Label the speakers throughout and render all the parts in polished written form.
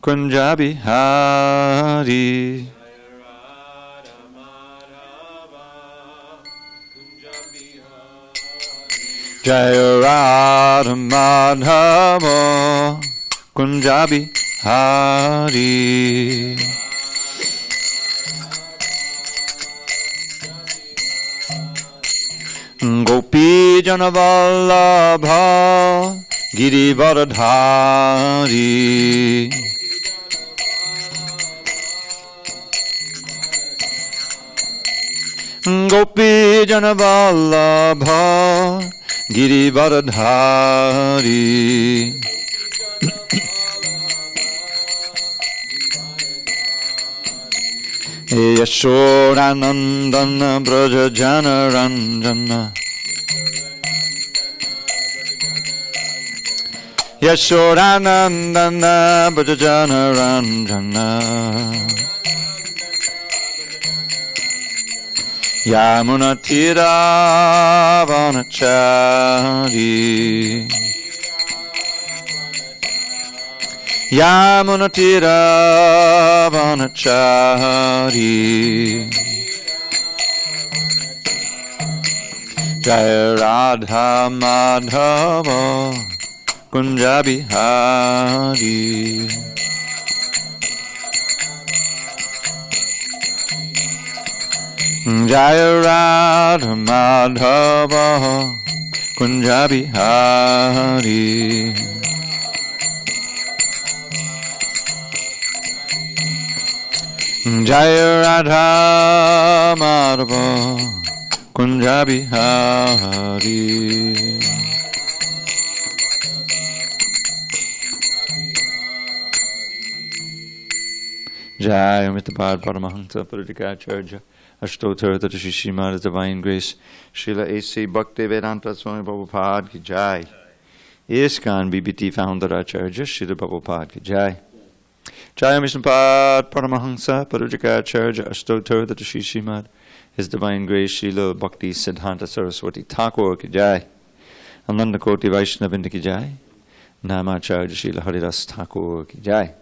Speaker 1: Kunjabihari. Jaya Radha Madhava Kunjabihari. Gopi Janavallabha Girivardhari. Gopi Janavallabha Girivardhari. Yashodanandana Braja Janaranjana. Yashodanandana Braja Janaranjana. Yamuna Tira Vanachari. Yamuna Tira Vanachari. Jaya Radha Madhava Kunjabihari. Jaya Radha Madhava Kunjabihari. Jaya Radha Madhava Kunjabihari. Jai Amitabha Paramahansa Paradikacharya Ashtottara Tadashi Srimad Divine Grace Srila A.C. Bhaktivedanta Swami Prabhupada Ki Jai. ISKCON BBT Founder Acharya Srila Prabhupada Ki Jai. Jai Amitabha Paramahansa Paradikacharya Ashtottara Tadashi Srimad His Divine Grace Srila Bhakti Siddhanta Saraswati Thakur Ki Jai. Ananda Koti Vaishnavinda Ki Jai. Namacharya Srila Haridas Thakur Ki Jai.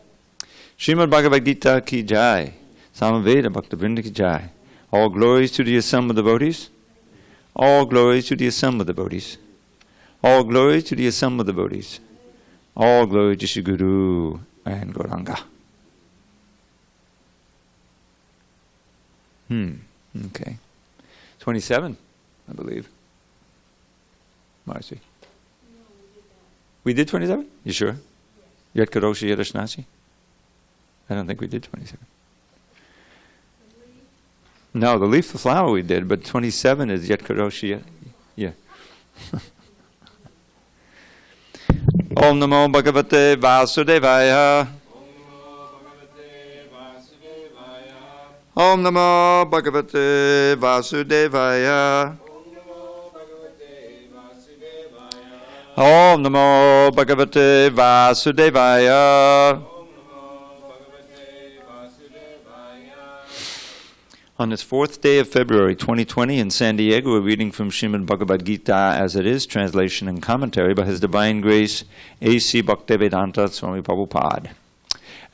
Speaker 1: Srimad Bhagavad Gita Ki Jai. Samaveda Bhaktivinoda Ki Jai. All glories to the assembled devotees. All glories to the assembled devotees. All glories to the assembled devotees. All glory to Shri Guru and Gauranga. Okay. 27, I believe. Marcy. We did 27? You sure? Yat Karoshi Yadashnasi? I don't think we did 27. No, the leaf, the flower we did, but 27 is Yat Karoshi. Yeah. Om Namo Bhagavate Vasudevaya. Om Namo Bhagavate Vasudevaya. Om Namo Bhagavate Vasudevaya. On this 4th day of February 2020 in SanDiego, we're reading from Srimad Bhagavad Gita as it is, translation and commentary by His Divine Grace A.C. Bhaktivedanta Swami Prabhupada.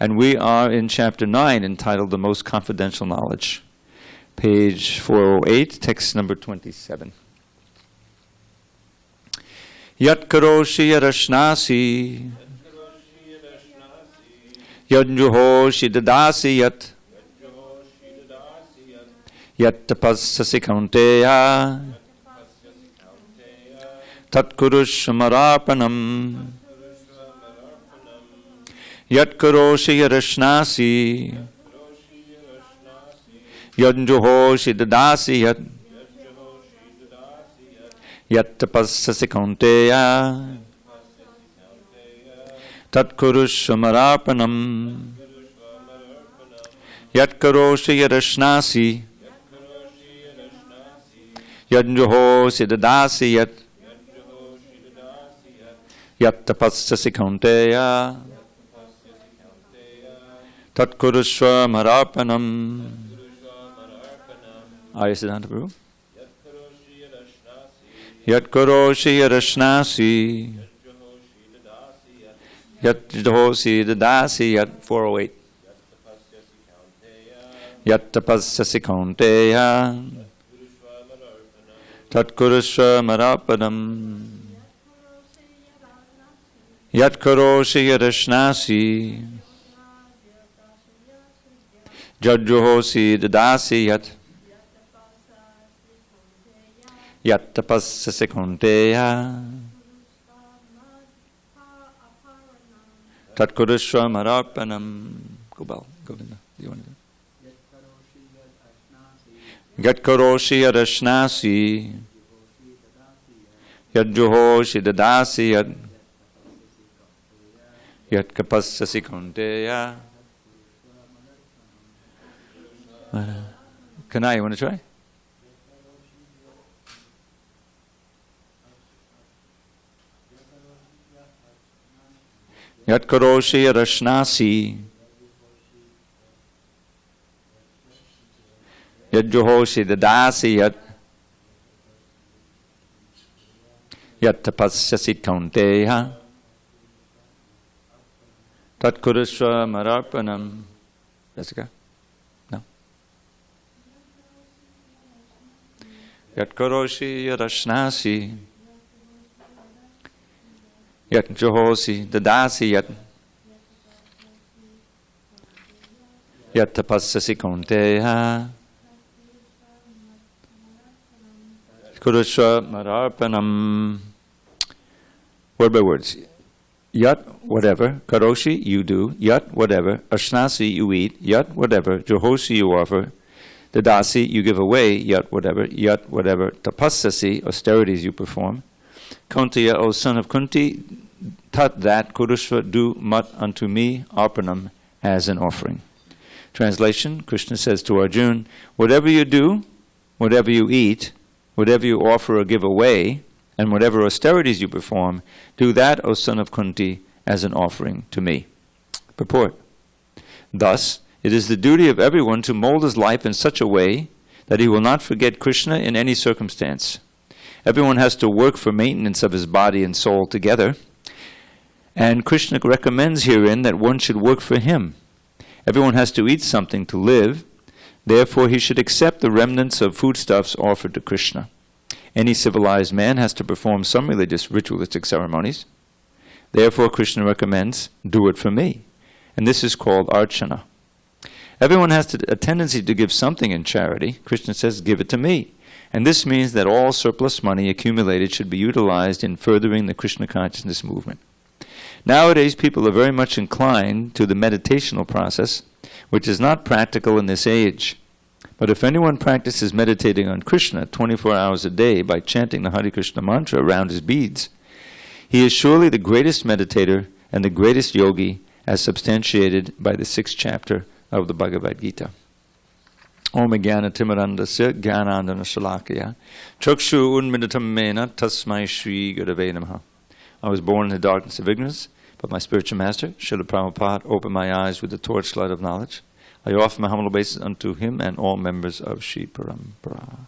Speaker 1: And we are in chapter 9 entitled The Most Confidential Knowledge. Page 408, text number 27. Yat karoshi yarashnasi Yad juhoshi dadasi yat Yat tapassasi kaunteya Tat kurush mararpanam Yat karoshi yarashnasi Yad juhoshi dadasi yat Yat tapassasi kaunteya Tat kurush mararpanam Yat karoshi yarashnasi Yad juhoshi dadasi yat Yat tapassasi kaunteya Tat kurushva mararpanam. Arya Siddhanta Prabhu. Yat karoshi yarashnasi Yat Johosi Dadasi Yat 408. Yat Tapasyasi Kaunteya Tat Kurusva Marapadam Yat Karoshi Yadashnasi Jat Johosi Dadasi Yat Yat Tapasyasi Kaunteya Tat Kurusva Marapanam. Gopal, Govinda, do you want to do it? Yat Karoshi Yadashnasi Yat Johoshi Dadasi Yat Yat Kapasyasi Kaunteya. Kanai, you want to try? Yat Karoshi Yadashnasi Yat Johoshi Dadasi Yat Yat Tapasyasi Kaunteya Tat Kurusva Mararpanam. Jessica? No. Yat Karoshi Yadashnasi Yat Johosi Dadasi Yat Yat Tapasyasi Kaunteya Kurusva Mararpanam. Word by words. Yat, whatever. Karoshi, you do. Yat, whatever. Ashnasi, you eat. Yat, whatever. Johoshi, you offer. Dadasi, you give away. Yat, whatever. Yat, whatever. Tapasyasi, austerities you perform. Kaunteya, O son of Kunti, tat that Kurusva, do mat unto me, arpanam, as an offering. Translation, Krishna says to Arjuna, whatever you do, whatever you eat, whatever you offer or give away, and whatever austerities you perform, do that, O son of Kunti, as an offering to me. Purport. Thus, it is the duty of everyone to mold his life in such a way that he will not forget Krishna in any circumstance. Everyone has to work for maintenance of his body and soul together, and Krishna recommends herein that one should work for him. Everyone has to eat something to live, therefore he should accept the remnants of foodstuffs offered to Krishna. Any civilized man has to perform some religious ritualistic ceremonies. Therefore Krishna recommends, do it for me. And this is called archana. Everyone has a tendency to give something in charity. Krishna says, give it to me. And this means that all surplus money accumulated should be utilized in furthering the Krishna consciousness movement. Nowadays people are very much inclined to the meditational process, which is not practical in this age. But if anyone practices meditating on Krishna 24 hours a day by chanting the Harekrishna mantra around his beads, he is surely the greatest meditator and the greatest yogi, as substantiated by the 6th chapter of the Bhagavad Gita. Om Jnana Timirandasya Jnanandana Shalakaya Chakshu Unmilitam Mena Tasmai Shri Gurave Namaha. I was born in the darkness of ignorance, but my spiritual master, Srila Prabhupada, opened my eyes with the torchlight of knowledge. I offer my humble obeisance unto him and all members of Shri Parampara.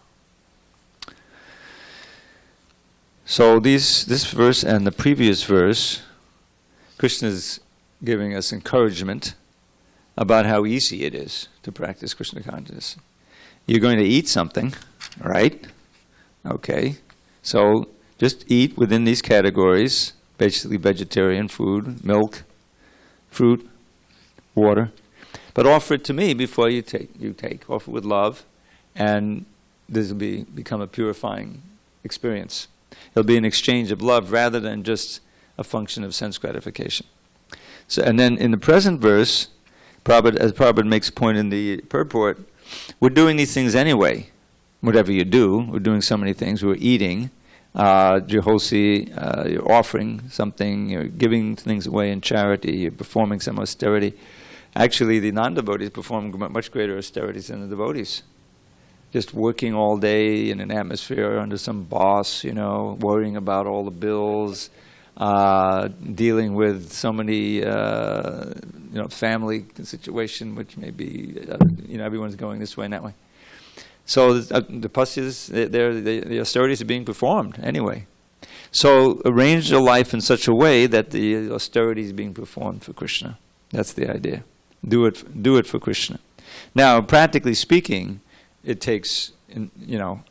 Speaker 1: So this verse and the previous verse, Krishna is giving us encouragement about how easy it is to practice Krishna consciousness. You're going to eat something, right? Okay. So just eat within these categories, basically vegetarian food, milk, fruit, water. But offer it to me before you take. Offer with love, and this will become a purifying experience. It'll be an exchange of love rather than just a function of sense gratification. So, and then in the present verse, as Prabhupada makes a point in the purport, we're doing these things anyway. Whatever you do, we're doing so many things. We're eating, Jehosi, you're offering something, you're giving things away in charity, you're performing some austerity. Actually, the non-devotees perform much greater austerities than the devotees. Just working all day in an atmosphere under some boss, worrying about all the bills, dealing with so many, family situation, which may be, everyone's going this way and that way. So the pasyas, the austerities are being performed anyway. So arrange your life in such a way that the austerity is being performed for Krishna. That's the idea. Do it for Krishna. Now, practically speaking, it takes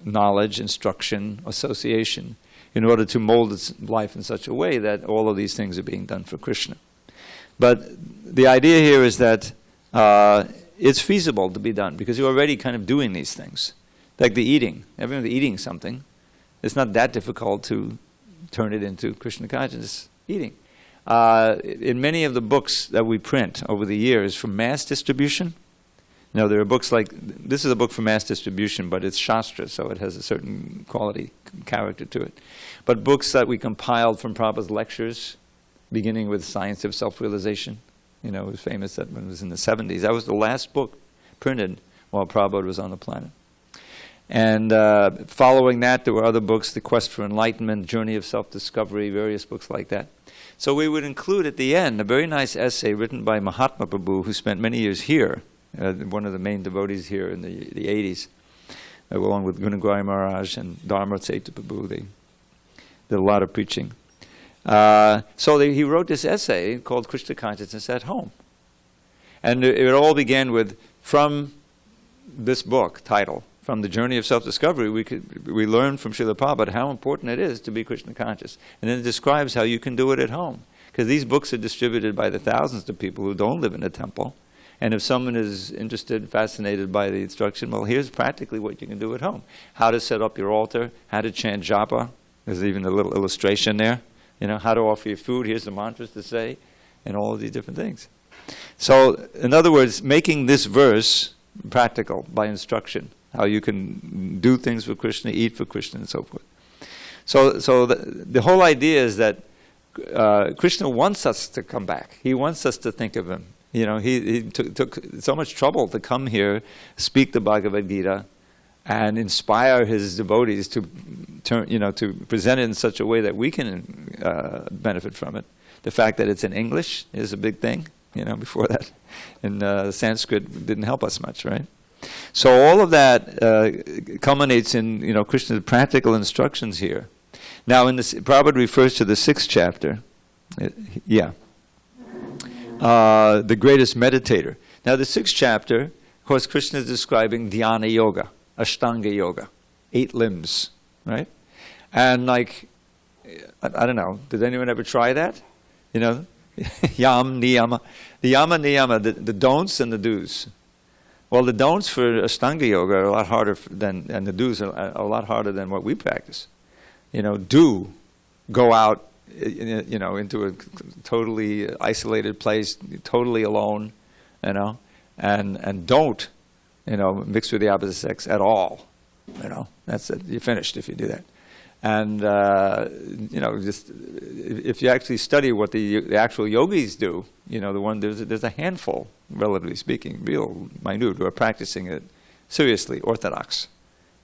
Speaker 1: knowledge, instruction, association, in order to mold its life in such a way that all of these things are being done for Krishna. But the idea here is that it's feasible to be done because you're already kind of doing these things. Like the eating. Everyone's eating something. It's not that difficult to turn it into Krishna consciousness eating. In many of the books that we print over the years for mass distribution, there are books like, this is a book for mass distribution, but it's Shastra, so it has a certain quality, character to it. But books that we compiled from Prabhupada's lectures, beginning with Science of Self-Realization, it was famous that when it was in the 70s. That was the last book printed while Prabhupada was on the planet. And following that, there were other books, The Quest for Enlightenment, Journey of Self-Discovery, various books like that. So we would include at the end a very nice essay written by Mahatma Prabhu, who spent many years here, one of the main devotees here in the 80s, along with Gunagwai Maharaj and Dharma Tseta Prabhu. They did a lot of preaching. He wrote this essay called Krishna Consciousness at Home. And it all began with, from this book title, from the Journey of Self-Discovery, we learned from Srila Prabhupada how important it is to be Krishna conscious. And then it describes how you can do it at home. Because these books are distributed by the thousands to people who don't live in a temple. And if someone is interested, fascinated by the instruction, well, here's practically what you can do at home. How to set up your altar, how to chant japa. There's even a little illustration there. How to offer your food, here's the mantras to say, and all of these different things. So, in other words, making this verse practical by instruction, how you can do things for Krishna, eat for Krishna, and so forth. So the whole idea is that Krishna wants us to come back. He wants us to think of him. He took so much trouble to come here, speak the Bhagavad Gita, and inspire his devotees to to present it in such a way that we can benefit from it. The fact that it's in English is a big thing. Before that, and Sanskrit didn't help us much, right? So all of that culminates in Krishna's practical instructions here. Now, Prabhupada refers to the 6th chapter. The greatest meditator. Now, the 6th chapter, of course, Krishna is describing dhyana yoga, ashtanga yoga, 8 limbs, right? And I don't know, did anyone ever try that? Yam, niyama. The yama, niyama, the don'ts and the do's. Well, the don'ts for ashtanga yoga are a lot harder and the do's are a lot harder than what we practice. Do go out, into a totally isolated place, totally alone, and don't, mix with the opposite sex at all. That's it. You're finished if you do that. And, just if you actually study what the actual yogis do, there's a handful, relatively speaking, real minute, who are practicing it seriously, orthodox.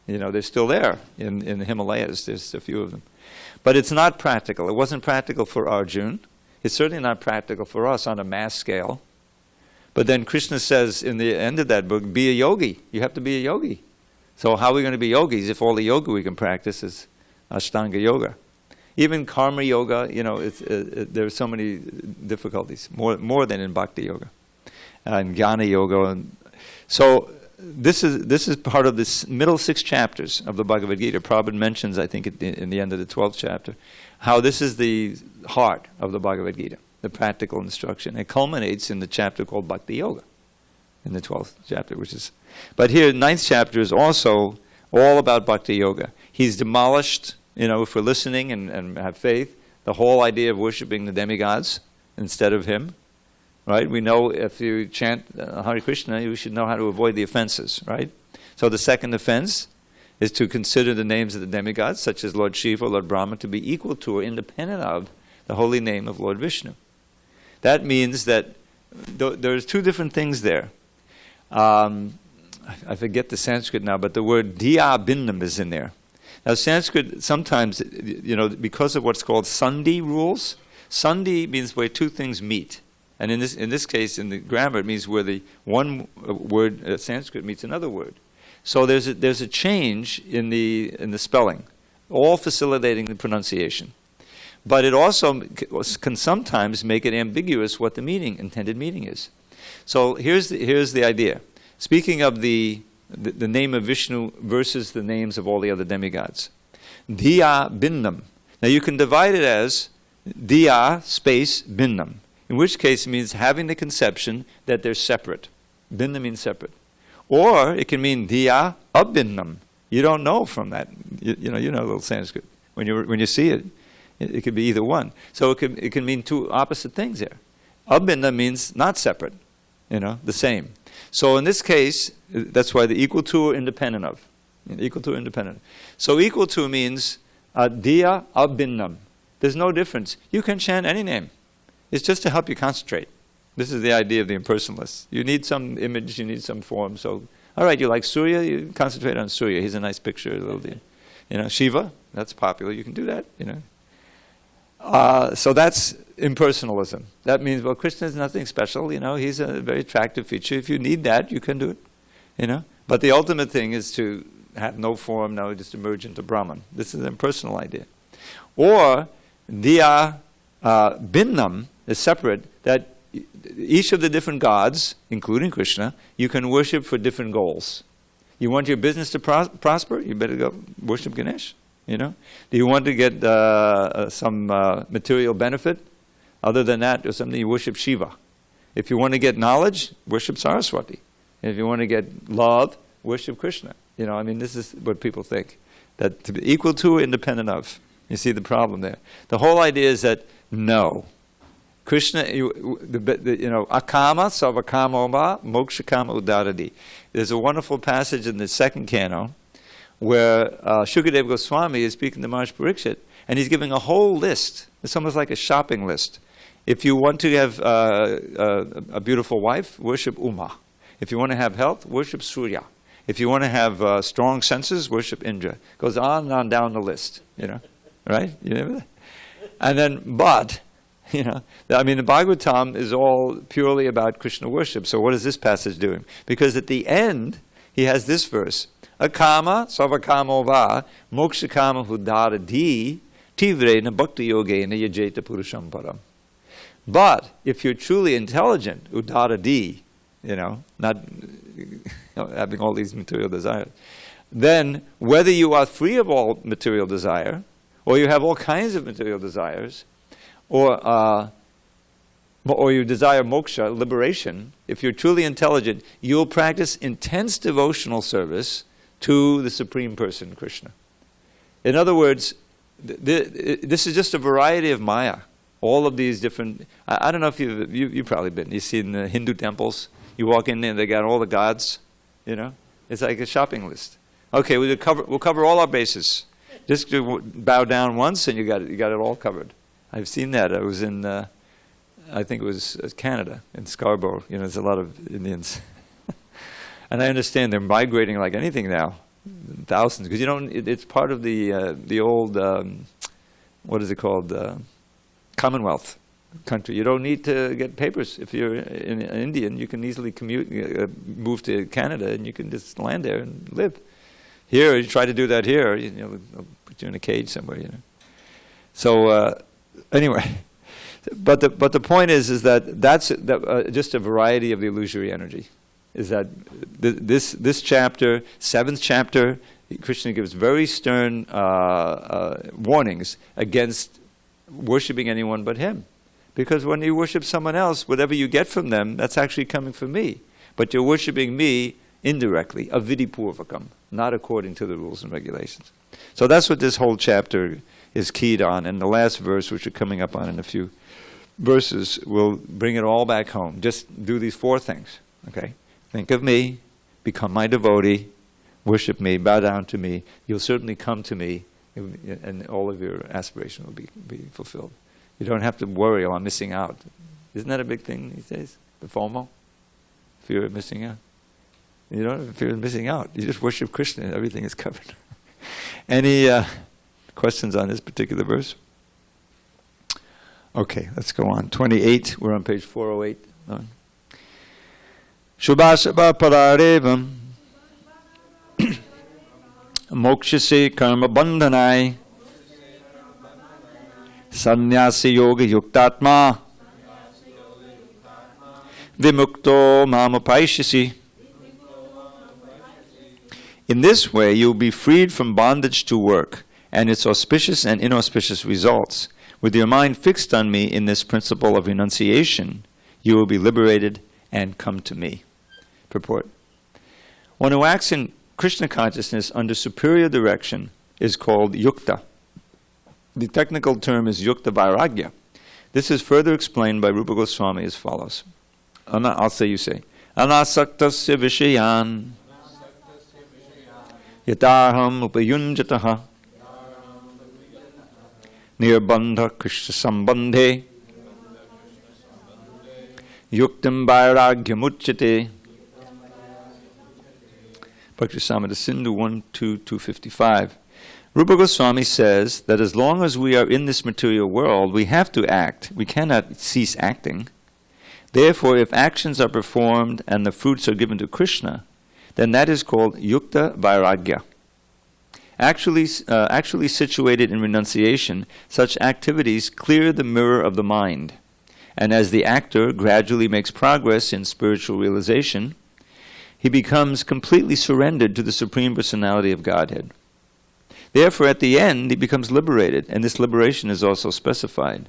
Speaker 1: They're still there in the Himalayas. There's a few of them. But it's not practical. It wasn't practical for Arjuna. It's certainly not practical for us on a mass scale. But then Krishna says in the end of that book, be a yogi. You have to be a yogi. So how are we going to be yogis if all the yoga we can practice is Ashtanga yoga? Even karma yoga, there are so many difficulties, more than in bhakti yoga and jnana yoga. And so this is part of this middle 6 chapters of the Bhagavad Gita. Prabhupada mentions, I think, in the end of the 12th chapter, how this is the heart of the Bhagavad Gita, the practical instruction. It culminates in the chapter called Bhakti Yoga, in the 12th chapter, but here, 9th chapter is also all about Bhakti Yoga. He's demolished, if we're listening and have faith, the whole idea of worshipping the demigods instead of him, right? We know if you chant Hare Krishna, you should know how to avoid the offenses, right? So the second offense is to consider the names of the demigods, such as Lord Shiva or Lord Brahma, to be equal to or independent of the holy name of Lord Vishnu. That means that there's 2 different things there. I forget the Sanskrit now, but the word diya bindam is in there. Now Sanskrit sometimes, because of what's called sandhi rules, sandhi means where 2 things meet. And in this case, in the grammar, it means where the one word Sanskrit meets another word. So there's a change in the spelling, all facilitating the pronunciation. But it also can sometimes make it ambiguous what the intended meaning is. So here's the idea. Speaking of the name of Vishnu versus the names of all the other demigods. Diya Binnam. Now you can divide it as Diya space Binnam, in which case it means having the conception that they're separate. Binna means separate. Or it can mean Diya Abinnam. You don't know from that. You know a little Sanskrit. When you see it, it could be either one. So it can mean two opposite things there. Abinna means not separate, the same. So in this case, that's why the equal to or independent of. Equal to or independent. So equal to means diya abinnam. There's no difference. You can chant any name. It's just to help you concentrate. This is the idea of the impersonalists. You need some image, you need some form. So, all right, you like Surya, you concentrate on Surya. He's a nice picture, a little bit. Shiva, that's popular. You can do that, So that's impersonalism. That means, well, Krishna is nothing special, he's a very attractive feature. If you need that, you can do it, But the ultimate thing is to have no form, just emerge into Brahman. This is an impersonal idea. Or, Diya Binnam is separate, that each of the different gods, including Krishna, you can worship for different goals. You want your business to prosper? You better go worship Ganesh. Do you want to get some material benefit? Other than that, or something, you worship Shiva. If you want to get knowledge, worship Saraswati. If you want to get love, worship Krishna. This is what people think. That to be equal to or independent of. You see the problem there. The whole idea is that, no. Krishna, akama savakama mokshakama udaradi. There's a wonderful passage in the second canto where Shukadeva Goswami is speaking to Maharaj Parikshit, and he's giving a whole list. It's almost like a shopping list. If you want to have a beautiful wife, worship Uma. If you want to have health, worship Surya. If you want to have strong senses, worship Indra. Goes on and on down the list, right? You remember that? And then, the Bhagavatam is all purely about Krishna worship. So what is this passage doing? Because at the end, he has this verse. Akama savakamo va mokshakama hudaradi tivrena bhakti yogena yajeta purusham param. But if you're truly intelligent, udaradi, not having all these material desires, then whether you are free of all material desire, or you have all kinds of material desires, or you desire moksha, liberation, if you're truly intelligent, you'll practice intense devotional service to the Supreme Person, Krishna. In other words, this is just a variety of Maya. All of these different, I don't know if you've probably been, you see in the Hindu temples, you walk in there and they got all the gods, It's like a shopping list. Okay, we'll cover all our bases. Just bow down once and you got it all covered. I've seen that. I was in, I think it was Canada, in Scarborough. There's a lot of Indians. And I understand they're migrating like anything now, thousands. Because it's part of the old, what is it called, Commonwealth country. You don't need to get papers. If you're an Indian, you can easily move to Canada and you can just land there and live. Here, you try to do that here, they'll put you in a cage somewhere, So, anyway, but the point is that that's just a variety of the illusory energy. Is that this chapter, 7th chapter, Krishna gives very stern warnings against worshipping anyone but him. Because when you worship someone else, whatever you get from them, that's actually coming from me. But you're worshipping me indirectly, avidipurvakam, not according to the rules and regulations. So that's what this whole chapter is keyed on. And the last verse, which we're coming up on in a few verses, will bring it all back home. Just do these 4 things, okay? Think of me, become my devotee, worship me, bow down to me. You'll certainly come to me, and all of your aspirations will be fulfilled. You don't have to worry, I'm missing out. Isn't that a big thing these days? The FOMO? Fear of missing out. You don't have fear of missing out. You just worship Krishna and everything is covered. Any questions on this particular verse? Okay, let's go on. 28, we're on page 408. Shubhasabha pararevam mokshase karma bandhanai Sannyasi yoga yuktatma vimukto mamapaishyasi. In this way, you will be freed from bondage to work and its auspicious and inauspicious results. With your mind fixed on me in this principle of renunciation, you will be liberated and come to me. Purport. One who acts in Krishna consciousness under superior direction is called yukta. The technical term is yukta vairagya. This is further explained by Rupa Goswami as follows. I'll say, you say. Anasaktasya vishayan yatarham upayunjataha nirbandha krishna sambandhe yuktam vairagyam Bhakti-samrita Sindhu 1.2.255. Rupa Goswami says that as long as we are in this material world, we have to act. We cannot cease acting. Therefore, if actions are performed and the fruits are given to Krishna, then that is called yukta vairagya. Actually situated in renunciation, such activities clear the mirror of the mind. And as the actor gradually makes progress in spiritual realization, he becomes completely surrendered to the Supreme Personality of Godhead. Therefore, at the end, he becomes liberated, and this liberation is also specified.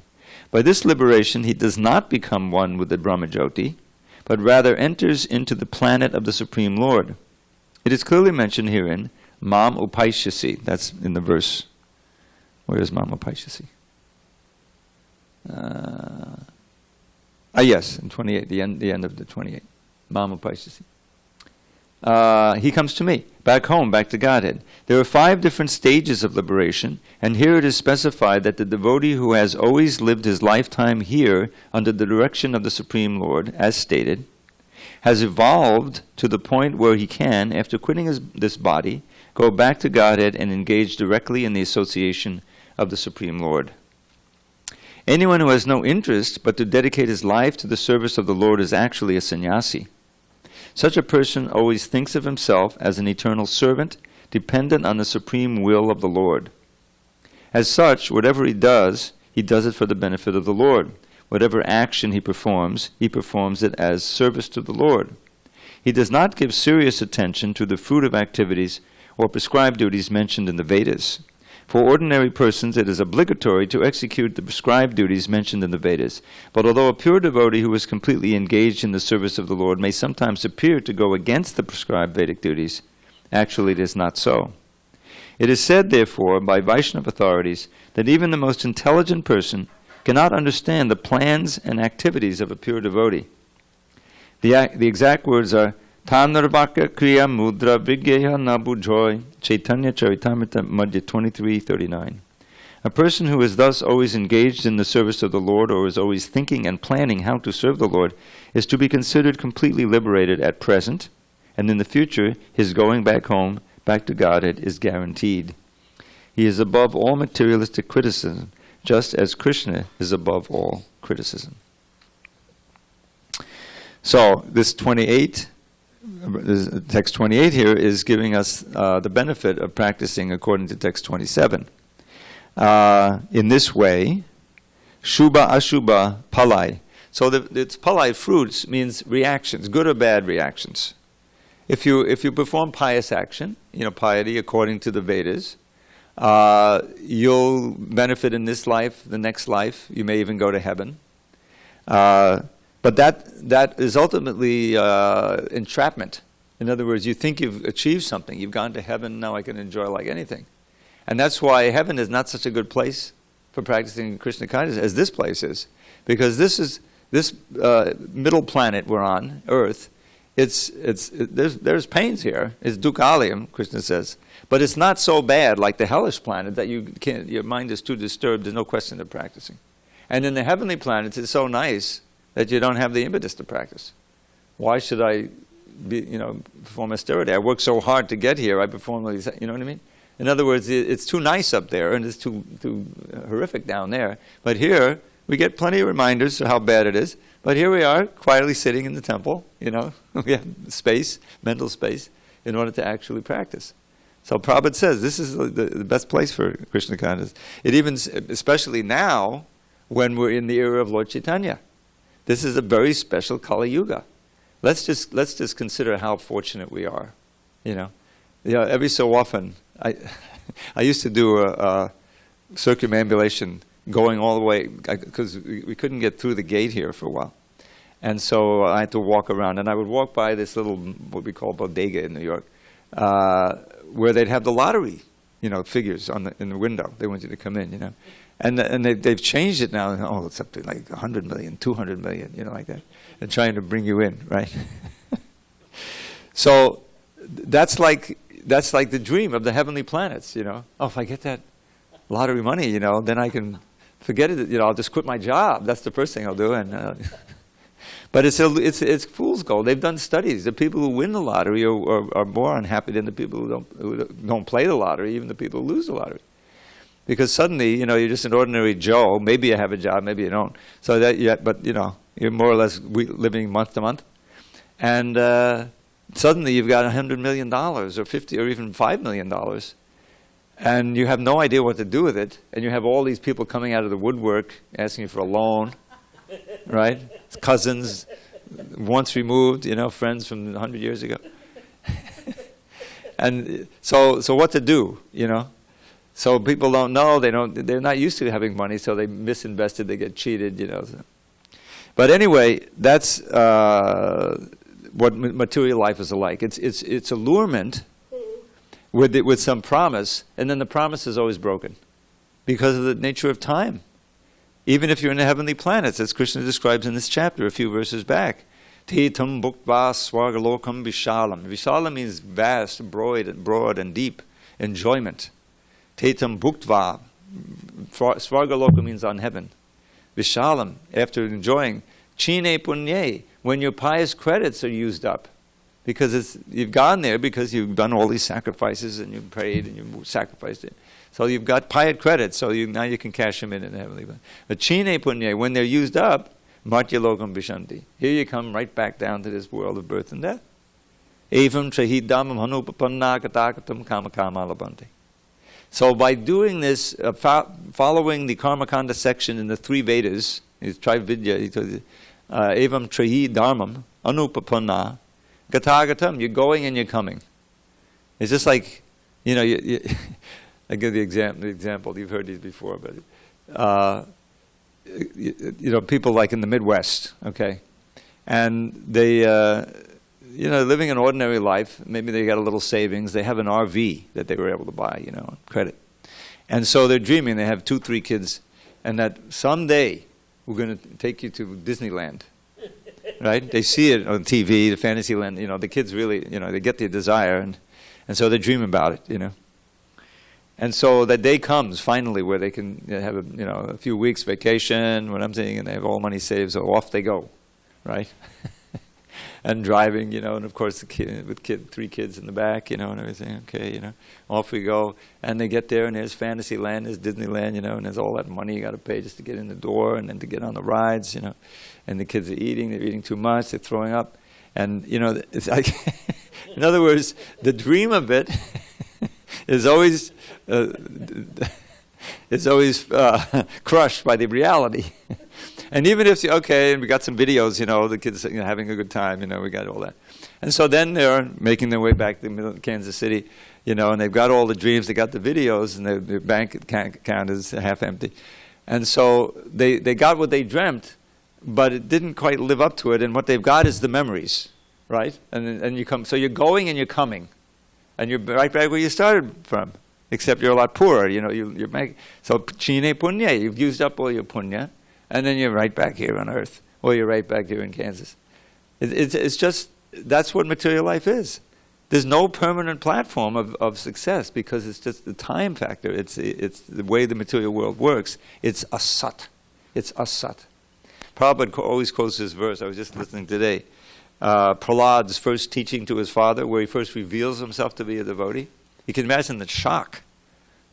Speaker 1: By this liberation, he does not become one with the Brahmajyoti, but rather enters into the planet of the Supreme Lord. It is clearly mentioned herein, Mam Upaishyasi. That's in the verse. Where is Mam Upaishyasi? Yes, in 28, the end of the 28. Mam Upaishyasi. He comes to me, back home, back to Godhead. There are 5 different stages of liberation, and here it is specified that the devotee who has always lived his lifetime here under the direction of the Supreme Lord, as stated, has evolved to the point where he can, after quitting this body, go back to Godhead and engage directly in the association of the Supreme Lord. Anyone who has no interest but to dedicate his life to the service of the Lord is actually a sannyasi. Such a person always thinks of himself as an eternal servant, dependent on the supreme will of the Lord. As such, whatever he does it for the benefit of the Lord. Whatever action he performs it as service to the Lord. He does not give serious attention to the fruit of activities or prescribed duties mentioned in the Vedas. For ordinary persons, it is obligatory to execute the prescribed duties mentioned in the Vedas. But although a pure devotee who is completely engaged in the service of the Lord may sometimes appear to go against the prescribed Vedic duties, actually it is not so. It is said, therefore, by Vaishnava authorities that even the most intelligent person cannot understand the plans and activities of a pure devotee. The exact words are Tanarvaka Kriya Mudra Vigyeha Nabu Joy Chaitanya Charitamrita Madhya 23:39. A person who is thus always engaged in the service of the Lord, or is always thinking and planning how to serve the Lord, is to be considered completely liberated at present, and in the future his going back home, back to Godhead, is guaranteed. He is above all materialistic criticism, just as Krishna is above all criticism. So, this text 28 here is giving us the benefit of practicing according to text 27. In this way, Shubha Ashubha Palai. So it's Palai, fruits, means reactions, good or bad reactions. If you perform pious action, piety according to the Vedas, you'll benefit in this life, the next life. You may even go to heaven. But that is ultimately entrapment. In other words, you think you've achieved something. You've gone to heaven, now I can enjoy like anything. And that's why heaven is not such a good place for practicing Krishna consciousness as this place is. Because this middle planet we're on, Earth, there's pains here. It's dukkhalayam, Krishna says. But it's not so bad like the hellish planet that your mind is too disturbed. There's no question of practicing. And in the heavenly planets, it's so nice that you don't have the impetus to practice. Why should I perform austerity? I worked so hard to get here. I perform all these, you know what I mean? In other words, it's too nice up there, and it's too horrific down there. But here, we get plenty of reminders of how bad it is. But here we are, quietly sitting in the temple, we have space, mental space, in order to actually practice. So Prabhupada says this is the best place for Krishna consciousness. It even, especially now, when we're in the era of Lord Chaitanya. This is a very special Kali Yuga. Let's just consider how fortunate we are. Every so often, I used to do a circumambulation going all the way, because we couldn't get through the gate here for a while. And so I had to walk around, and I would walk by this little, what we call bodega in New York, where they'd have the lottery, figures in the window. They want you to come in, And they've changed it now. Oh, it's up to like 100 million, 200 million, like that. And trying to bring you in, right? So that's like the dream of the heavenly planets, Oh, if I get that lottery money, then I can forget it. I'll just quit my job. That's the first thing I'll do. And but it's fool's gold. They've done studies. The people who win the lottery are more unhappy than the people who don't play the lottery, even the people who lose the lottery. Because suddenly, you're just an ordinary Joe. Maybe you have a job, maybe you don't. So but you're more or less living month to month, and suddenly you've got $100 million, or 50, or even $5 million, and you have no idea what to do with it. And you have all these people coming out of the woodwork asking you for a loan, right? Cousins, once removed, friends from 100 years ago. And so what to do, So people don't know, they're not used to having money, so they misinvested, they get cheated, So. But anyway, that's what material life is like. It's allurement with some promise, and then the promise is always broken because of the nature of time. Even if you're in the heavenly planets, as Krishna describes in this chapter a few verses back. Tetam bhuktva swargalokam vishalam. Vishalam means vast, broad and deep enjoyment. Tetam bhuktva, swargaloka means on heaven. Vishalam, after enjoying. Chine punye, when your pious credits are used up. Because you've gone there because you've done all these sacrifices and you've prayed and you've sacrificed it. So you've got pious credits, so now you can cash them in the heavenly place. But chine punye, when they're used up, matya lokam vishanti. Here you come right back down to this world of birth and death. Evam trahidamam hanupapanna katakatam kamakama. So by doing this, following the Karmakanda section in the three Vedas, his Trividya, evam trahi dharmam anupapanna gatagatam, you're going and you're coming. It's just like, I give the example, you've heard these before, but people like in the Midwest, okay, and they, living an ordinary life, maybe they got a little savings, they have an RV that they were able to buy, credit. And so they're dreaming, they have 2-3 kids, and that someday we're going to take you to Disneyland, right? They see it on TV, the Fantasyland, the kids really, they get their desire, and so they dream about it, And so that day comes finally where they can have a few weeks vacation, what I'm saying, and they have all money saved, so off they go, right? And driving, and of course with 3 kids in the back, and everything. Okay, off we go, and they get there, and there's Fantasyland, there's Disneyland, and there's all that money you got to pay just to get in the door, and then to get on the rides, And the kids are eating; they're eating too much, they're throwing up, and it's like, in other words, the dream of it is always crushed by the reality. And even if, and we got some videos, the kids having a good time, we got all that. And so then they're making their way back to Kansas City, and they've got all the dreams, they got the videos, and their bank account is half empty. And so they got what they dreamt, but it didn't quite live up to it, and what they've got is the memories, right? And you come, so you're going and you're coming, and you're right back where you started from, except you're a lot poorer, you're making, so chine punya, you've used up all your punya, and then you're right back here on earth, or you're right back here in Kansas. It's just, that's what material life is. There's no permanent platform of success because it's just the time factor. It's the way the material world works. It's asat. It's asat. Prabhupada always quotes this verse. I was just listening today. Prahlad's first teaching to his father, where he first reveals himself to be a devotee. You can imagine the shock.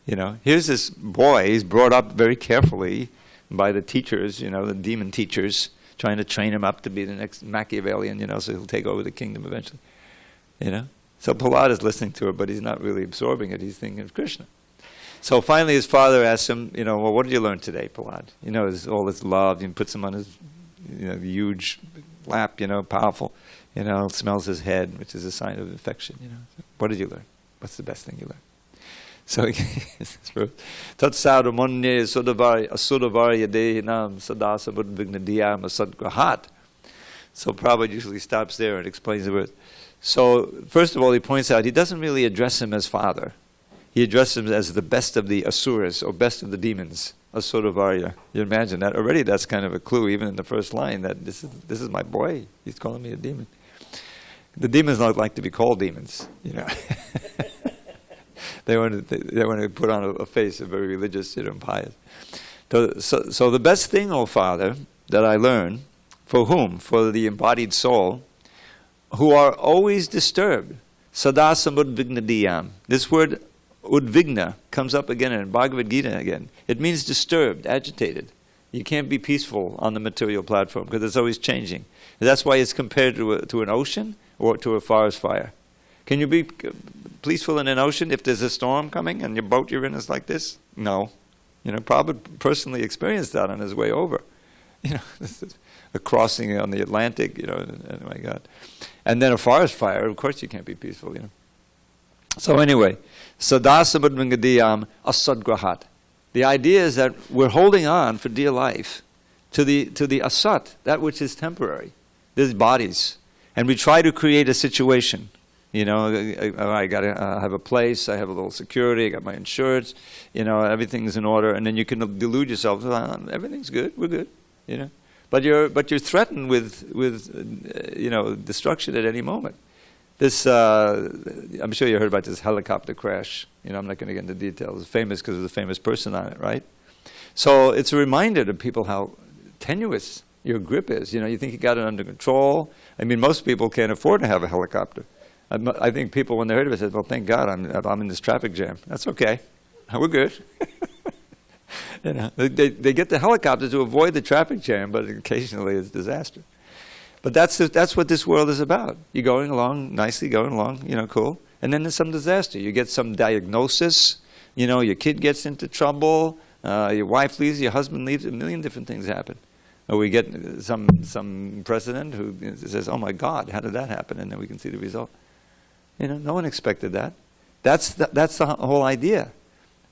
Speaker 1: Here's this boy, he's brought up very carefully by the teachers, the demon teachers, trying to train him up to be the next Machiavellian, so he'll take over the kingdom eventually. So Prahlad is listening to it, but he's not really absorbing it. He's thinking of Krishna. So finally his father asks him, well, what did you learn today, Prahlad? All this love. He puts him on his huge lap, powerful. Smells his head, which is a sign of affection. What did you learn? What's the best thing you learned? So Tat Sadhamanya Asudavarya Dehinam Sadasa Buddhavignadiyam Asadgrahat. So Prabhupada usually stops there and explains the word. So first of all, he points out he doesn't really address him as father. He addresses him as the best of the asuras, or best of the demons. Asudavarya. You imagine that already? That's kind of a clue, even in the first line, that this is my boy. He's calling me a demon. The demons don't like to be called demons, They want to put on a face of very religious, and pious. So the best thing, O Father, that I learned, for whom? For the embodied soul, who are always disturbed. Sadasam udvignadiyam. This word udvigna comes up again in Bhagavad Gita again. It means disturbed, agitated. You can't be peaceful on the material platform because it's always changing. That's why it's compared to an ocean or to a forest fire. Can you be peaceful in an ocean if there's a storm coming and your boat you're in is like this? No. Prabhupada personally experienced that on his way over. A crossing on the Atlantic, and my God. And then a forest fire, of course you can't be peaceful, So anyway, Sadasamudvangadiyam asadgrahat. The idea is that we're holding on for dear life to the asat, that which is temporary, these bodies. And we try to create a situation. I got to have a place, I have a little security, I got my insurance, everything's in order, and then you can delude yourself, everything's good, we're good, But you're threatened with destruction at any moment. This, I'm sure you heard about this helicopter crash. I'm not going to get into details. It's famous because there's a famous person on it, right? So it's a reminder to people how tenuous your grip is. You think you got it under control. I mean, most people can't afford to have a helicopter. I think people, when they heard of it, said, well, thank God I'm in this traffic jam. That's okay. We're good. They get the helicopter to avoid the traffic jam, but occasionally it's disaster. But that's what this world is about. You're going along, nicely going along, cool. And then there's some disaster. You get some diagnosis, your kid gets into trouble, your wife leaves, your husband leaves, a million different things happen. Or we get some president who says, oh my God, how did that happen? And then we can see the result. No one expected that. That's the whole idea,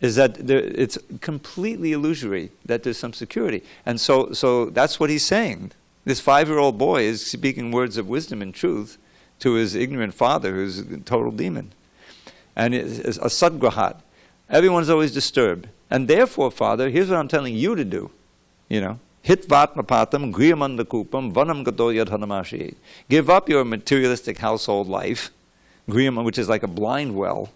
Speaker 1: is that it's completely illusory that there's some security. And so that's what he's saying. This 5-year-old boy is speaking words of wisdom and truth to his ignorant father, who's a total demon. And it's a sadgrahat. Everyone's always disturbed. And therefore, Father, here's what I'm telling you to do. Hit vatmapatam griyamandakupam vanam gato yadhanamashi. Give up your materialistic household life, griyam, which is like a blind well,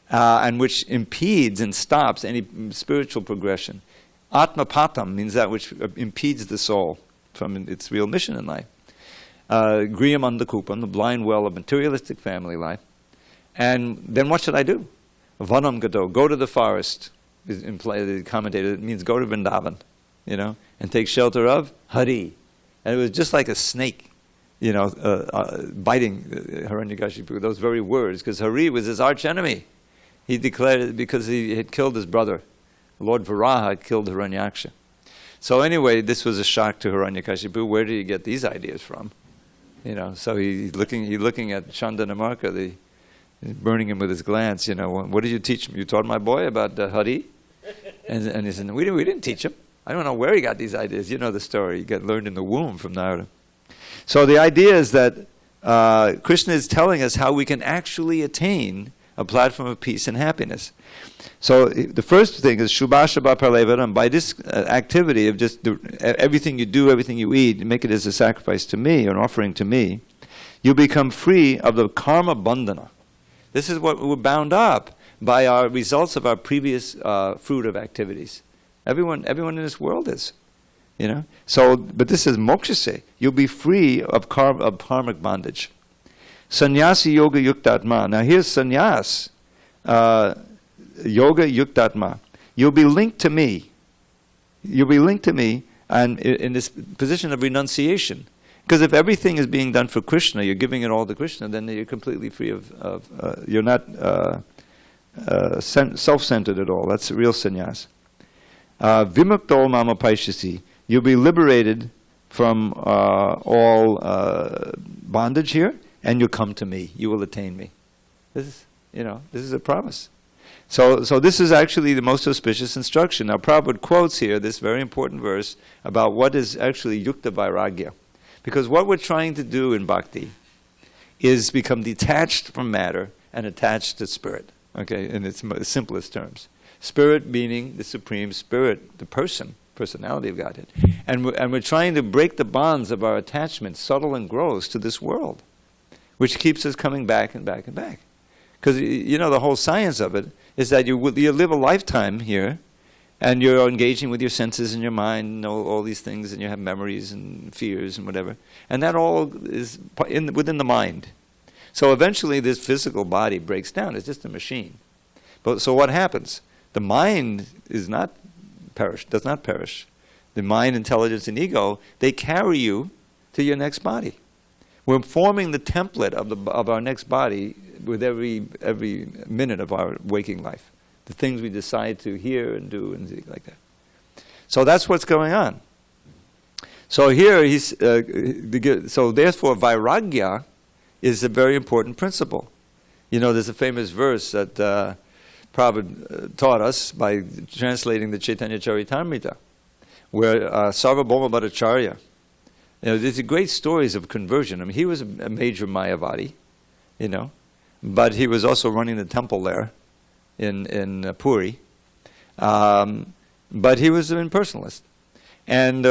Speaker 1: and which impedes and stops any spiritual progression. Atmapatam means that which impedes the soul from its real mission in life. Griyam andakupam, the blind well of materialistic family life. And then what should I do? Vanam gato, go to the forest. The commentator, it means go to Vrindavan, and take shelter of Hari. And it was just like a snake, biting Hiranyakashipu, those very words, because Hari was his arch enemy. He declared it because he had killed his brother. Lord Varaha had killed Hiranyaksha. So anyway, this was a shock to Hiranyakashipu. Where did he get these ideas from? So he's looking at Chandanamarka, he's burning him with his glance. What did you teach him? You taught my boy about Hari? And he said, we didn't teach him. I don't know where he got these ideas. You know the story. He got learned in the womb from Narada. So the idea is that Krishna is telling us how we can actually attain a platform of peace and happiness. So the first thing is Shubhashabha Pralevaram. By this activity of just everything you do, everything you eat, make it as a sacrifice to me, an offering to me, you become free of the karma bandhana. This is what we're bound up by our results of our previous fruit of activities. Everyone in this world is, So, but this is moksha. You'll be free of karmic bondage. Sannyasi yoga yuktatma. Now here's sannyas. Yoga yuktatma. You'll be linked to me. You'll be linked to me, and in this position of renunciation. Because if everything is being done for Krishna, you're giving it all to Krishna, then you're completely free you're not self-centered at all. That's real sannyas. Vimukto mama paishasi. You'll be liberated from all bondage here, and you'll come to me. You will attain me. This is a promise. So this is actually the most auspicious instruction. Now Prabhupada quotes here this very important verse about what is actually yukta vairagya. Because what we're trying to do in bhakti is become detached from matter and attached to spirit. Okay, in its simplest terms. Spirit meaning the Supreme Spirit, the personality of Godhead. And we're trying to break the bonds of our attachment, subtle and gross, to this world, which keeps us coming back and back and back. Because, the whole science of it is that you live a lifetime here, and you're engaging with your senses and your mind, and all these things, and you have memories and fears and whatever. And that all is within the mind. So eventually this physical body breaks down. It's just a machine. So what happens? The mind does not perish. The mind, intelligence, and ego, they carry you to your next body. We're forming the template of our next body with every minute of our waking life. The things we decide to hear and do and like that. So that's what's going on. So here so therefore vairagya is a very important principle. There's a famous verse that Prabhupada taught us by translating the Chaitanya Charitamrita, where Sarvabhauma Bhattacharya, there's great stories of conversion. I mean, he was a major Mayavadi, but he was also running the temple there in Puri, but he was an impersonalist. And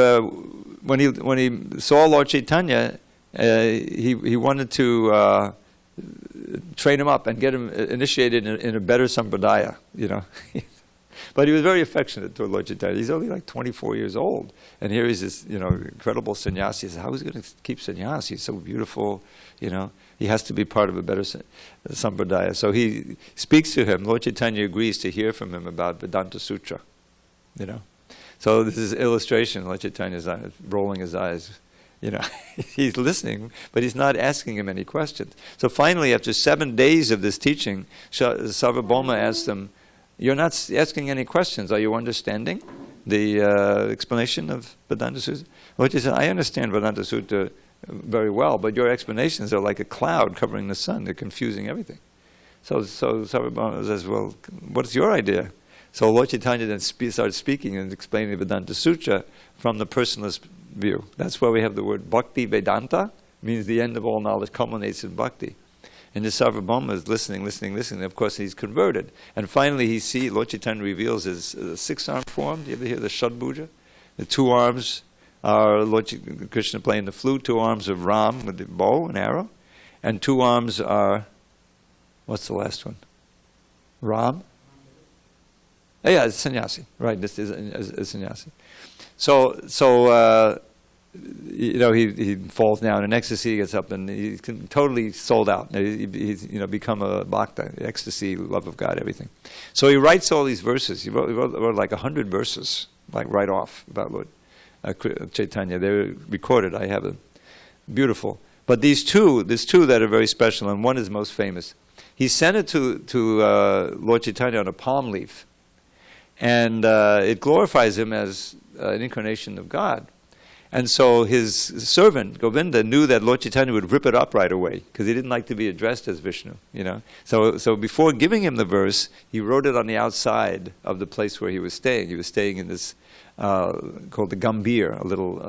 Speaker 1: when he saw Lord Chaitanya, he wanted to train him up and get him initiated in a better sampradaya, But he was very affectionate toward Lord Chaitanya. He's only like 24 years old. And here he's this, incredible sannyasi. He says, how is he going to keep sannyasi? He's so beautiful, He has to be part of a better sampradaya. So he speaks to him. Lord Chaitanya agrees to hear from him about Vedanta Sutra, So this is illustration. Lord Chaitanya is rolling his eyes. He's listening, but he's not asking him any questions. So finally, after 7 days of this teaching, Sarvabhauma asked him, you're not asking any questions. Are you understanding the explanation of Vedanta Sutra? Lord Chaitanya said, I understand Vedanta Sutra very well, but your explanations are like a cloud covering the sun. They're confusing everything. So Sarvabhauma says, well, what's your idea? So Lord Chaitanya then started speaking and explaining Vedanta Sutra from the personalist view. That's why we have the word Bhakti Vedanta, means the end of all knowledge culminates in bhakti. And the Sarvabhauma is listening. Of course, he's converted. And finally, Lord Chaitanya reveals his six-armed form. Do you ever hear the Shadbhuja? The 2 arms are Lord Krishna playing the flute, 2 arms of Ram with the bow and arrow, and 2 arms are, what's the last one? Ram? Oh, yeah, it's sannyasi. Right, this is a sannyasi. So he falls down in ecstasy, he gets up, and he's totally sold out. He's become a bhakta, ecstasy, love of God, everything. So he writes all these verses. He wrote like 100 verses, like right off about Lord Chaitanya. They're recorded. I have them. Beautiful. But there's two that are very special, and one is most famous. He sent it to Lord Chaitanya on a palm leaf, and it glorifies him as an incarnation of God. And so his servant, Govinda, knew that Lord Chaitanya would rip it up right away, because he didn't like to be addressed as Vishnu, So before giving him the verse, he wrote it on the outside of the place where he was staying. He was staying in this, called the Gambhir, a little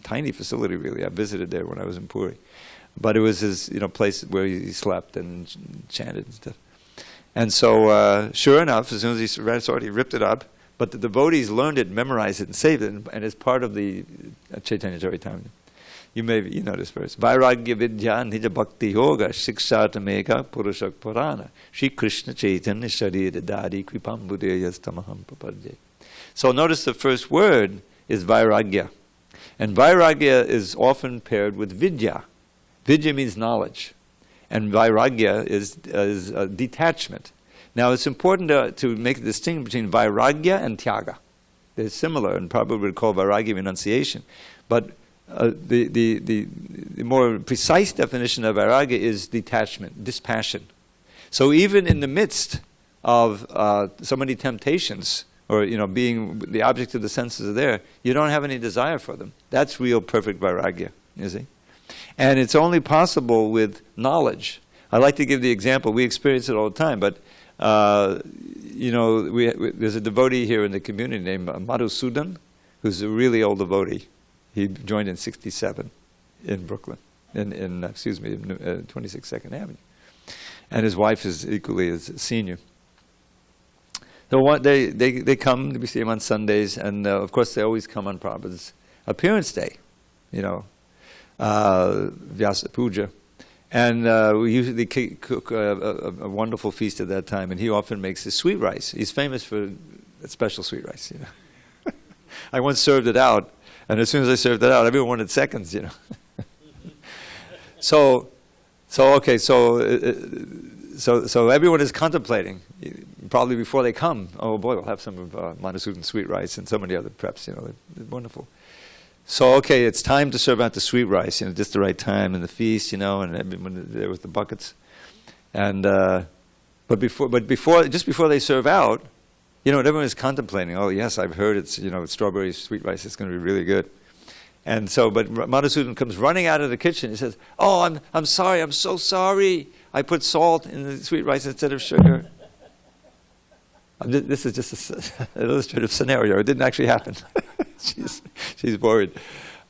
Speaker 1: tiny facility, really. I visited there when I was in Puri. But it was his place where he slept and chanted and stuff. And so, sure enough, as soon as he saw it, he ripped it up. But the devotees learned it, memorized it, and saved it, and it's part of the Chaitanya Charitamrita. You know this verse. Vairagya vidya nija bhakti yoga shikshatameka purushak purana Shri Krishna Chaitanya sharira dadi kripam buddhayas tamaham papadye. So notice the first word is vairagya. And vairagya is often paired with vidya. Vidya means knowledge. And vairagya is detachment. Now, it's important to make a distinction between vairagya and tyaga. They're similar, and probably would call vairagya renunciation. But the more precise definition of vairagya is detachment, dispassion. So even in the midst of so many temptations, or being the object of the senses are there, you don't have any desire for them. That's real perfect vairagya, you see. And it's only possible with knowledge. I like to give the example. We experience it all the time, but there's a devotee here in the community named Madhusudan, who's a really old devotee. He joined in '67 in Brooklyn, in 26 Second Avenue, and his wife is equally as senior. So they come. We see him on Sundays, and of course they always come on Prabhupada's appearance day, Vyasa Puja. And we usually cook a wonderful feast at that time, and he often makes his sweet rice. He's famous for special sweet rice, I once served it out, and as soon as I served it out, everyone wanted seconds, So everyone is contemplating, probably before they come, oh boy, we'll have some of Madhusudan sweet rice and so many other preps, they're wonderful. So, okay, it's time to serve out the sweet rice, just the right time in the feast, and everyone there with the buckets. And, but just before they serve out, everyone is contemplating, oh yes, I've heard it's, strawberry sweet rice, it's going to be really good. And so, but Madhusudan comes running out of the kitchen. He says, oh, I'm sorry, I'm so sorry. I put salt in the sweet rice instead of sugar. This is just an illustrative scenario. It didn't actually happen. She's worried.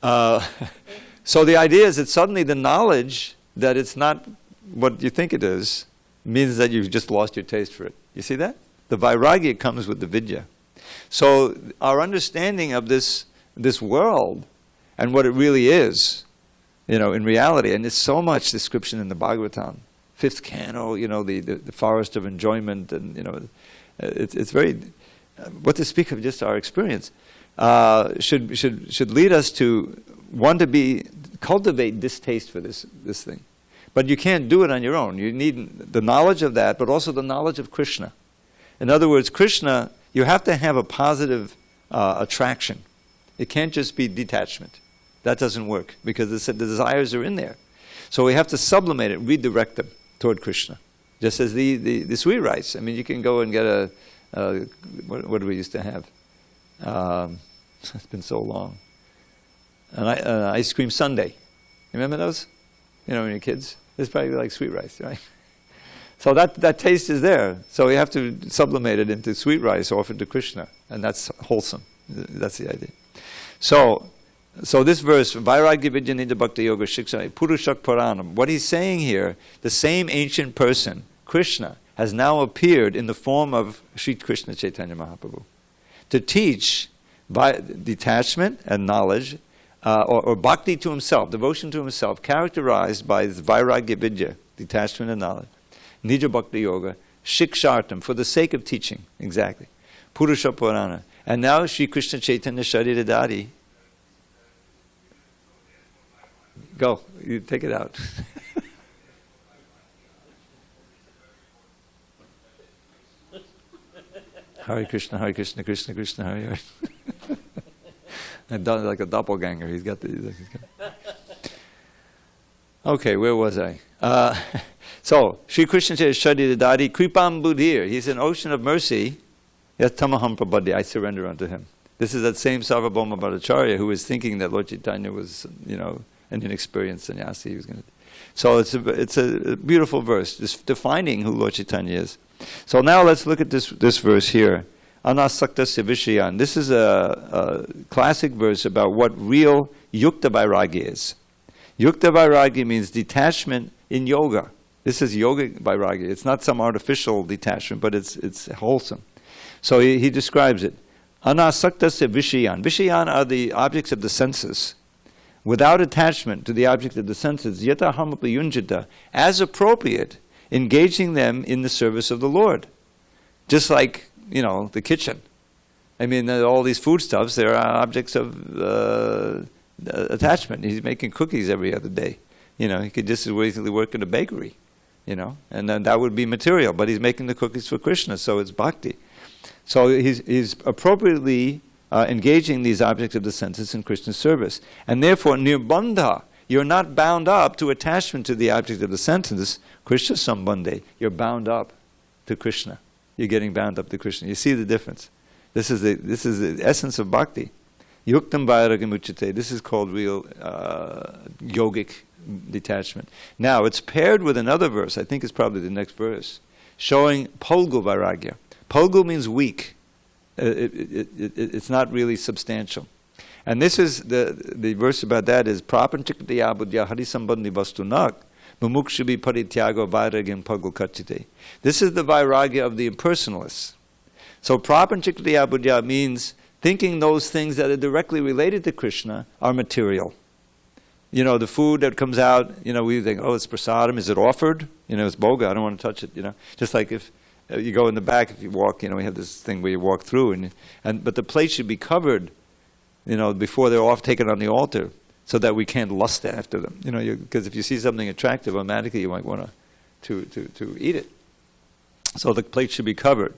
Speaker 1: So the idea is that suddenly the knowledge that it's not what you think it is means that you've just lost your taste for it. You see that? The vairagya comes with the vidya. So our understanding of this world and what it really is, in reality, and there's so much description in the Bhagavatam, 5th canto, the forest of enjoyment, and it's very what to speak of just our experience should lead us to want to cultivate distaste for this thing. But you can't do it on your own. You need the knowledge of that, but also the knowledge of Krishna. In other words, Krishna, you have to have a positive attraction. It can't just be detachment. That doesn't work because the desires are in there. So we have to sublimate it, redirect them toward Krishna. Just as the sweet rice. I mean, you can go and get what do we used to have? It's been so long. An ice cream sundae. You remember those? When you're kids? It's probably like sweet rice, right? So that taste is there. So we have to sublimate it into sweet rice offered to Krishna. And that's wholesome. That's the idea. So this verse, Vairagya Vidyanita Bhakti Yoga Shiksha Purushak Paranam, what he's saying here, the same ancient person, Krishna, has now appeared in the form of Sri Krishna Chaitanya Mahaprabhu to teach detachment and knowledge, or bhakti to himself, devotion to himself, characterized by this Vairagya Vidya, detachment and knowledge. Nija Bhakti Yoga, Shikshartam, for the sake of teaching, exactly. Purusha Purana. And now Sri Krishna Chaitanya Sharira Dhari. Go, you take it out. Hare Krishna, Krishna Krishna, Hare Hare. I've done it like a doppelganger. He's got the. Okay, where was I? So, Sri Krishna says, Shadi Dadadi Kripam Budhir. He's an ocean of mercy. Yes, Tamaham Prabhati, I surrender unto him. This is that same Sarvabhauma Bhattacharya who was thinking that Lord Chaitanya was, an inexperienced sannyasi. He was going to. So it's a beautiful verse, just defining who Lord Chaitanya is. So now let's look at this verse here. Anasakta Sivishayan. This is a classic verse about what real Yukta Vairagya is. Yukta Vairagya means detachment in yoga. This is yoga Vairagya. It's not some artificial detachment, but it's wholesome. So he describes it. Anasakta Sivishayan. Vishayan are the objects of the senses. Without attachment to the object of the senses, yata hamapi yunjita, as appropriate, engaging them in the service of the Lord. Just like, the kitchen. I mean, all these foodstuffs, they're objects of attachment. He's making cookies every other day. He could just as easily work in a bakery, and then that would be material. But he's making the cookies for Krishna, so it's bhakti. So he's appropriately engaging these objects of the senses in Krishna's service. And therefore, nirbandha, you're not bound up to attachment to the object of the senses. Krishna sambandhe, you're bound up to Krishna. You're getting bound up to Krishna. You see the difference. This is the essence of bhakti. Yuktam vairagam uchate. This is called real yogic detachment. Now, it's paired with another verse, I think it's probably the next verse, showing polgu vairagya. Polgu means weak. It's not really substantial. And this is, the verse about that is, prapanchikriya buddhya harisambandhi vastunak mumukshabi parityago vairagyam polgu kachite. This is the vairagya of the impersonalists. So prapanchikriya buddhya means thinking those things that are directly related to Krishna are material. You know, the food that comes out, you know, we think, oh, it's prasadam, is it offered? You know, it's boga, I don't want to touch it, you know. Just like if you go in the back, if you walk, you know, we have this thing where you walk through, but the plate should be covered, you know, before they're taken on the altar, so that we can't lust after them. You know, because if you see something attractive, automatically you might want to eat it. So the plate should be covered.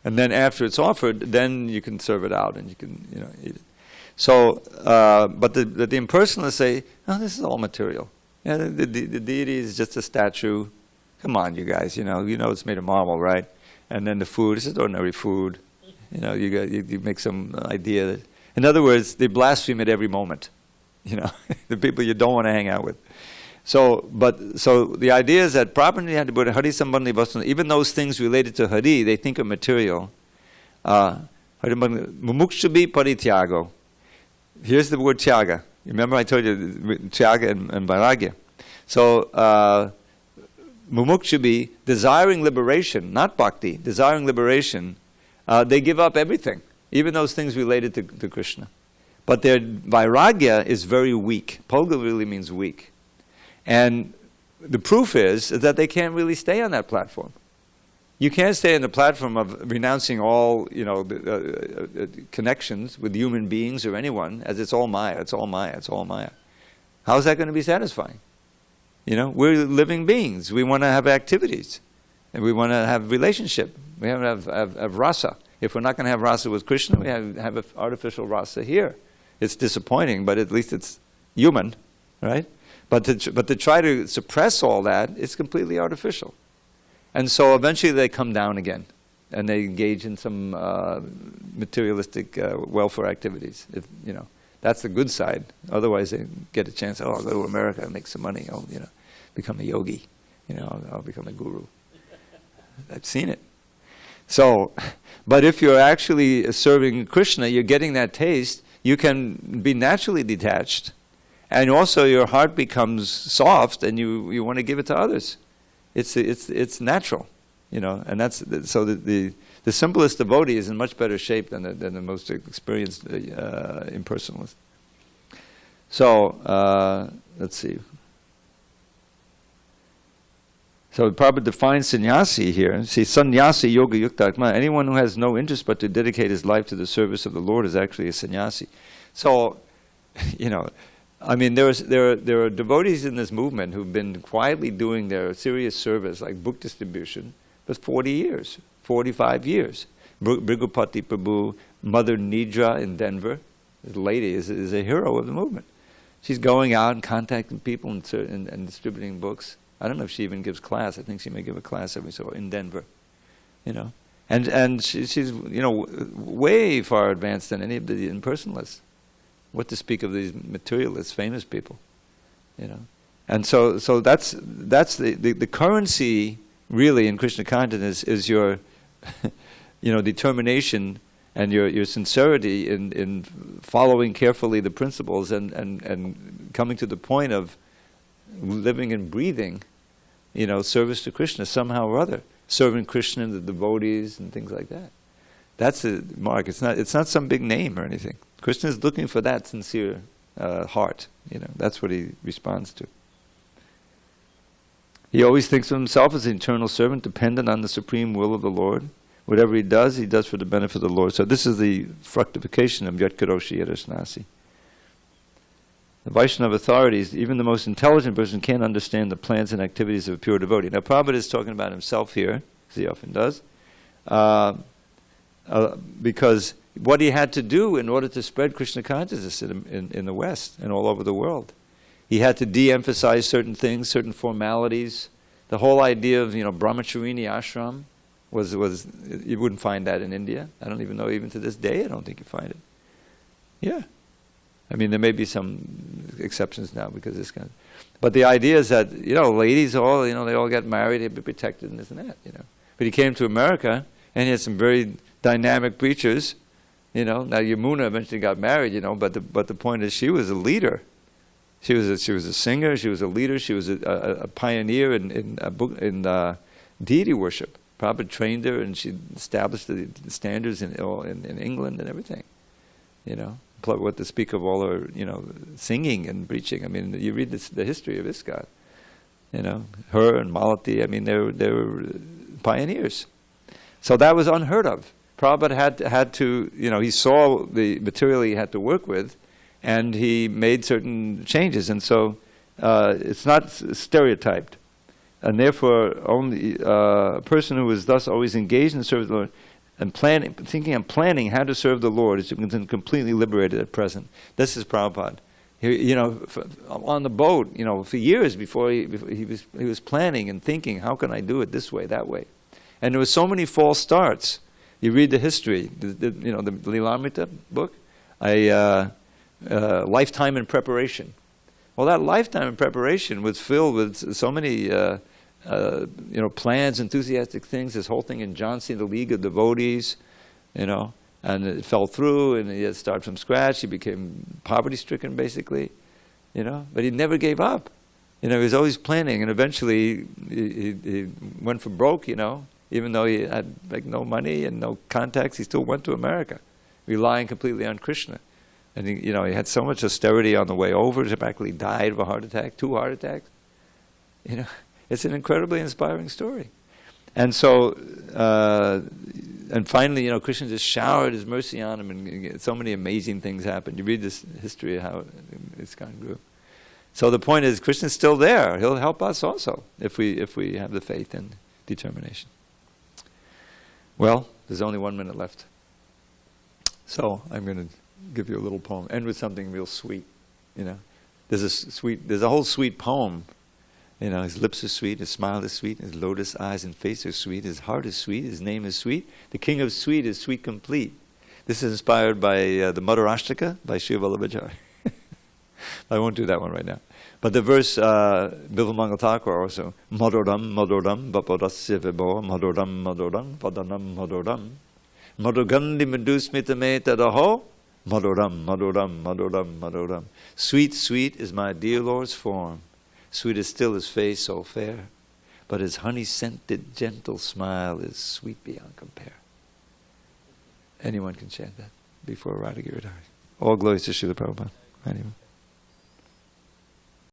Speaker 1: And then after it's offered, then you can serve it out and you can, you know, eat it. So, but the impersonalists say, oh, this is all material. Yeah, the deity is just a statue. Come on, you guys, you know it's made of marble, right? And then the food is just ordinary food. You know, you make some idea that, in other words, they blaspheme at every moment. You know, the people you don't want to hang out with. So the idea is that properly had to put Hari Sambandhi Vasana, even those things related to Hari, they think are material. Mumukshabi parityago. Here's the word tyaga. Remember I told you tyaga and vairagya. So mumukshabi, desiring liberation, not bhakti, desiring liberation, they give up everything, even those things related to Krishna. But their vairagya is very weak. Polga really means weak. And the proof is that they can't really stay on that platform. You can't stay on the platform of renouncing all, you know, connections with human beings or anyone, as it's all Maya, it's all Maya, it's all Maya. How is that going to be satisfying? You know, we're living beings. We want to have activities. And we want to have relationship. We have to have rasa. If we're not going to have rasa with Krishna, we have an artificial rasa here. It's disappointing, but at least it's human, right? But to try to suppress all that, it's completely artificial. And so eventually they come down again, and they engage in some materialistic welfare activities. If, you know, that's the good side. Otherwise they get a chance, oh, I'll go to America and make some money. I'll, you know, become a yogi. You know, I'll become a guru. I've seen it. So, but if you're actually serving Krishna, you're getting that taste, you can be naturally detached. And also your heart becomes soft, and you want to give it to others. It's natural, you know. And that's so the simplest devotee is in much better shape than the most experienced impersonalist. So let's see. So Prabhupada defines sannyasi here. See, sannyasi yoga yukta atma. Anyone who has no interest but to dedicate his life to the service of the Lord is actually a sannyasi. So, you know, I mean, there are devotees in this movement who've been quietly doing their serious service, like book distribution, for 40 years, 45 years. Brigupati Prabhu, Mother Nidra in Denver, this lady is a hero of the movement. She's going out and contacting people and distributing books. I don't know if she even gives class. I think she may give a class every so in Denver, you know. And she's, you know, way far advanced than any of the impersonalists. What to speak of these materialists, famous people, you know. And so that's the currency really in Krishna consciousness is your, you know, determination and your sincerity in following carefully the principles and coming to the point of living and breathing, you know, service to Krishna somehow or other, serving Krishna and the devotees and things like that. That's the mark. It's not some big name or anything. Krishna is looking for that sincere heart. You know, that's what he responds to. He always thinks of himself as an eternal servant, dependent on the supreme will of the Lord. Whatever he does for the benefit of the Lord. So this is the fructification of Yat Karoshi Yadasnasi. The Vaishnava authorities, even the most intelligent person can't understand the plans and activities of a pure devotee. Now Prabhupada is talking about himself here, as he often does, because what he had to do in order to spread Krishna consciousness in the West and all over the world. He had to de-emphasize certain things, certain formalities. The whole idea of, brahmacharini ashram was you wouldn't find that in India. I don't even know, even to this day, I don't think you find it. Yeah. I mean, there may be some exceptions now because this kind of, but the idea is that, ladies all, they all get married, they'd be protected and this and that, But he came to America and he had some very dynamic preachers, Now Yamuna eventually got married, but the point is she was a leader. She was a singer, she was a leader, she was a pioneer in deity worship. Prabhupada trained her and she established the standards in England and everything, What to speak of all her, singing and preaching. I mean, you read the history of ISKCON, her and Malati, I mean, they were pioneers. So that was unheard of. Prabhupada had to, he saw the material he had to work with, and he made certain changes. And so it's not stereotyped. And therefore, only a person who is thus always engaged in the service of the Lord and thinking and planning how to serve the Lord is completely liberated at present. This is Prabhupada. On the boat, for years before he was planning and thinking, how can I do it this way, that way? And there were so many false starts. You read the history, the Lilamrita book, lifetime in preparation. Well, that lifetime in preparation was filled with so many, plans, enthusiastic things. This whole thing in Jhansi, the League of Devotees, and it fell through, and he had to start from scratch. He became poverty-stricken, basically, But he never gave up. He was always planning, and eventually he went for broke, Even though he had no money and no contacts, he still went to America, relying completely on Krishna. And he had so much austerity on the way over, he practically died of a heart attack, 2 heart attacks. It's an incredibly inspiring story. And so, and finally, Krishna just showered his mercy on him, and so many amazing things happened. You read this history of how ISKCON grew. So the point is, Krishna's still there. He'll help us also if we have the faith and determination. Well, there's only 1 minute left. So I'm going to give you a little poem. End with something real sweet. There's a whole sweet poem. His lips are sweet, his smile is sweet, his lotus eyes and face are sweet, his heart is sweet, his name is sweet. The king of sweet is sweet complete. This is inspired by the Madhurashtaka by Sri Vallabhacharya. I won't do that one right now. But the verse, Bilvamangal Thakur also, Madhuram, Madhuram, Vapadasya Vibho, Madhuram, Madhuram, Vadanam, Madhuram, Madhugandhi Madhusmitame Tadaho, Madhuram, Madhuram, Madhuram, Madhuram. Sweet, sweet is my dear Lord's form. Sweet is still his face so fair, but his honey-scented, gentle smile is sweet beyond compare. Anyone can chant that before Radha Giridhari. All glories to Srila Prabhupada. Anyway.